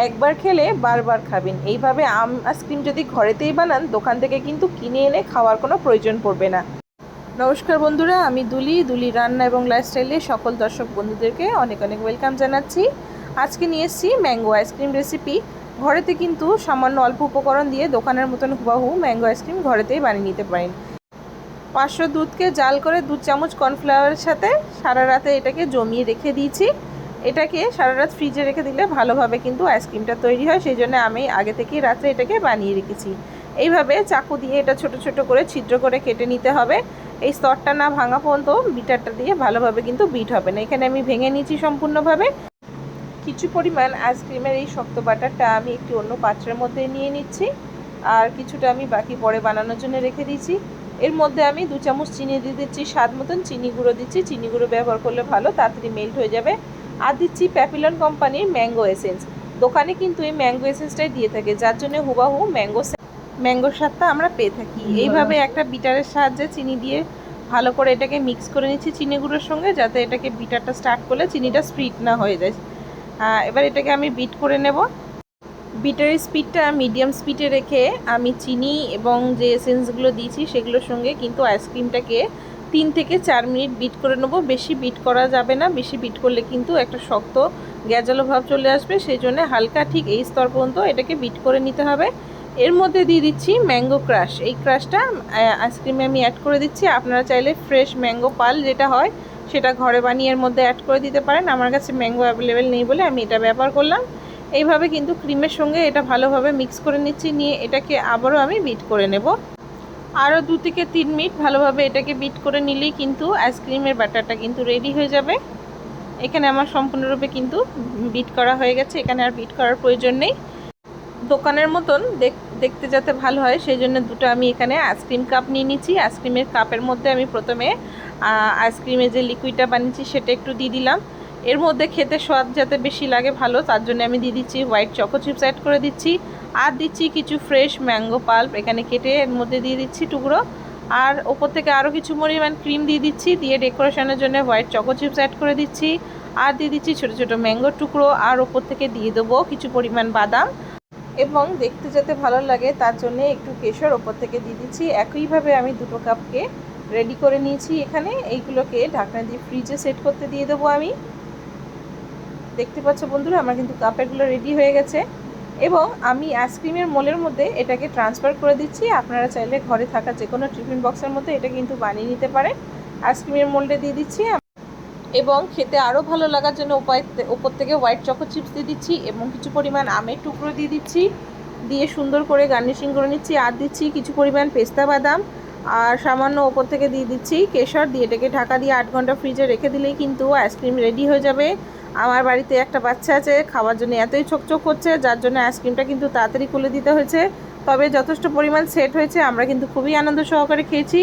একবার খেলে বারবার খাবেন। এইভাবে আম আইসক্রিম যদি ঘরেতেই বানান, দোকান থেকে কিন্তু কিনে এনে খাওয়ার কোনো প্রয়োজন পড়বে না। নমস্কার বন্ধুরা, আমি দুলি রান্না এবং লাইফস্টাইলে সকল দর্শক বন্ধুদেরকে অনেক অনেক ওয়েলকাম জানাচ্ছি। আজকে নিয়ে এসেছি ম্যাঙ্গো আইসক্রিম রেসিপি। ঘরেতে কিন্তু সামান্য অল্প উপকরণ দিয়ে দোকানের মতন হুবাহু ম্যাঙ্গো আইসক্রিম ঘরেতেই বানিয়ে নিতে পারেন। 500 দুধকে জাল করে 2 চামচ কর্নফ্লাওয়ারের সাথে সারা রাতে এটাকে জমিয়ে রেখে দিয়েছি। এটাকে সারা রাত ফ্রিজে রেখে দিলে ভালোভাবে কিন্তু আইসক্রিমটা তৈরি হয়, সেই জন্য আমি আগে থেকেই রাত্রে এটাকে বানিয়ে রেখেছি। এইভাবে চাকু দিয়ে এটা ছোট ছোট করে ছিদ্র করে কেটে নিতে হবে। এই স্তরটা না ভাঙা পর্যন্ত বিটারটা দিয়ে ভালোভাবে কিন্তু বিট হবে না। এখানে আমি ভেঙে নিয়েছি সম্পূর্ণভাবে। কিছু পরিমাণ আইসক্রিমের এই শক্ত বাটারটা আমি একটি অন্য পাত্রের মধ্যে নিয়ে নিচ্ছি, আর কিছুটা আমি বাকি পরে বানানোর জন্য রেখে দিয়েছি। এর মধ্যে আমি 2 চামচ চিনি দিয়ে দিচ্ছি, স্বাদ মতন চিনি গুঁড়ো দিচ্ছি। চিনি গুঁড়ো ব্যবহার করলে ভালো, তাড়াতাড়ি মেল্ট হয়ে যাবে। আর দিচ্ছি প্যাপিলন কোম্পানির ম্যাঙ্গো এসেন্স। দোকানে কিন্তু এই ম্যাঙ্গো এসেন্সটাই দিয়ে থাকে, যার জন্য হুবাহু ম্যাঙ্গোর স্বাদটা আমরা পেয়ে থাকি। এইভাবে একটা বিটারের সাহায্যে চিনি দিয়ে ভালো করে এটাকে মিক্স করে নিচ্ছি চিনি গুঁড়োর সঙ্গে, যাতে এটাকে বিটারটা স্টার্ট করলে চিনিটা স্প্রিট না হয়ে যায়। এবার এটাকে আমি বিট করে নেব। বিটারের স্পিডটা মিডিয়াম স্পিডে রেখে আমি চিনি এবং যে এসেন্সগুলো দিয়েছি সেগুলোর সঙ্গে কিন্তু আইসক্রিমটাকে 3 থেকে 4 মিনিট বিট করে নেব। বেশি বিট করা যাবে না, বেশি বিট করলে কিন্তু একটা শক্ত গ্যাজালো ভাব চলে আসবে, সেই জন্য হালকা ঠিক এই স্তর পর্যন্ত এটাকে বিট করে নিতে হবে। এর মধ্যে দিয়ে দিচ্ছি ম্যাঙ্গো ক্রাশ। এই ক্রাশটা আইসক্রিমে আমি অ্যাড করে দিচ্ছি। আপনারা চাইলে ফ্রেশ ম্যাঙ্গো পাল যেটা হয় সেটা ঘরে বানিয়ে এর মধ্যে অ্যাড করে দিতে পারেন। আমার কাছে ম্যাঙ্গো অ্যাভেলেবেল নেই বলে আমি এটা ব্যবহার করলাম। এইভাবে কিন্তু ক্রিমের সঙ্গে এটা ভালোভাবে মিক্স করে নিচ্ছি, নিয়ে এটাকে আবারও আমি বিট করে নেব। আরও 2 থেকে 3 মিনিট ভালোভাবে এটাকে বিট করে নিলেই কিন্তু আইসক্রিমের ব্যাটারটা কিন্তু রেডি হয়ে যাবে। এখানে আমার সম্পূর্ণরূপে কিন্তু বিট করা হয়ে গেছে, এখানে আর বিট করার প্রয়োজন নেই। দোকানের মতন দেখতে যাতে ভালো হয় সেই জন্য দুটো আমি এখানে আইসক্রিম কাপ নিয়ে নিচ্ছি। আইসক্রিমের কাপের মধ্যে আমি প্রথমে আইসক্রিমের যে লিকুইডটা বানিয়েছি সেটা একটু দিয়ে দিলাম। এর মধ্যে খেতে স্বাদ যাতে বেশি লাগে ভালো, তার জন্য আমি দিয়ে দিচ্ছি হোয়াইট চকো চিপস অ্যাড করে দিচ্ছি। আর দিচ্ছি কিছু ফ্রেশ ম্যাঙ্গো পাল্প এখানে কেটে এর মধ্যে দিয়ে দিচ্ছি টুকরো। আর ওপর থেকে আরও কিছু পরিমাণ ক্রিম দিয়ে দিচ্ছি, দিয়ে ডেকোরেশনের জন্য হোয়াইট চকো চিপস অ্যাড করে দিচ্ছি। আর দিয়ে দিচ্ছি ছোটো ছোটো ম্যাঙ্গোর টুকরো, আর ওপর থেকে দিয়ে দেবো কিছু পরিমাণ বাদাম, এবং দেখতে যাতে ভালো লাগে তার জন্য একটু কেশর ওপর থেকে দিয়ে দিচ্ছি। একইভাবে আমি 2 কাপকে রেডি করে নিয়েছি। এখানে এইগুলোকে ঢাকনা দিয়ে ফ্রিজে সেট করতে দিয়ে দেবো আমি। দেখতে পাচ্ছ বন্ধুরা, আমার কিন্তু কাপেরগুলো রেডি হয়ে গেছে, এবং আমি আইসক্রিমের মোলের মধ্যে এটাকে ট্রান্সফার করে দিচ্ছি। আপনারা চাইলে ঘরে থাকা যে কোনো টিফিন বক্সের মধ্যে এটা কিন্তু বানিয়ে নিতে পারেন। আইসক্রিমের মোল্ডে দিয়ে দিচ্ছি, এবং খেতে আরও ভালো লাগার জন্য ওপর থেকে হোয়াইট চকো চিপস দিয়ে দিচ্ছি এবং কিছু পরিমাণ আমের টুকরো দিয়ে দিচ্ছি। দিয়ে সুন্দর করে গার্নিশিং করে নিচ্ছি। আর দিচ্ছি কিছু পরিমাণ পেস্তা বাদাম, আর সামান্য ওপর থেকে দিয়ে দিচ্ছি কেশর। দিয়ে এটাকে ঢাকা দিয়ে 8 ঘন্টা ফ্রিজে রেখে দিলেই কিন্তু আইসক্রিম রেডি হয়ে যাবে। আমার বাড়িতে একটা বাচ্চা আছে, খাওয়ার জন্য এতই ছোকচোক করছে, যার জন্য আইসক্রিমটা কিন্তু তাড়াতাড়ি খুলে দিতে হয়েছে। তবে যথেষ্ট পরিমাণ সেট হয়েছে, আমরা কিন্তু খুবই আনন্দ সহকারে খেয়েছি।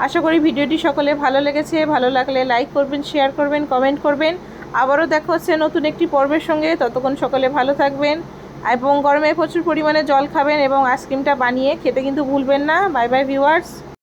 আশা করি ভিডিওটি সকলে ভালো লেগেছে। ভালো লাগলে লাইক করবেন, শেয়ার করবেন, কমেন্ট করবেন। আবারও দেখা হচ্ছে নতুন একটি পর্বের সঙ্গে। ততক্ষণ সকলে ভালো থাকবেন, এবং গরমে প্রচুর পরিমাণে জল খাবেন, এবং আইসক্রিমটা বানিয়ে খেতে কিন্তু ভুলবেন না। Bye bye viewers.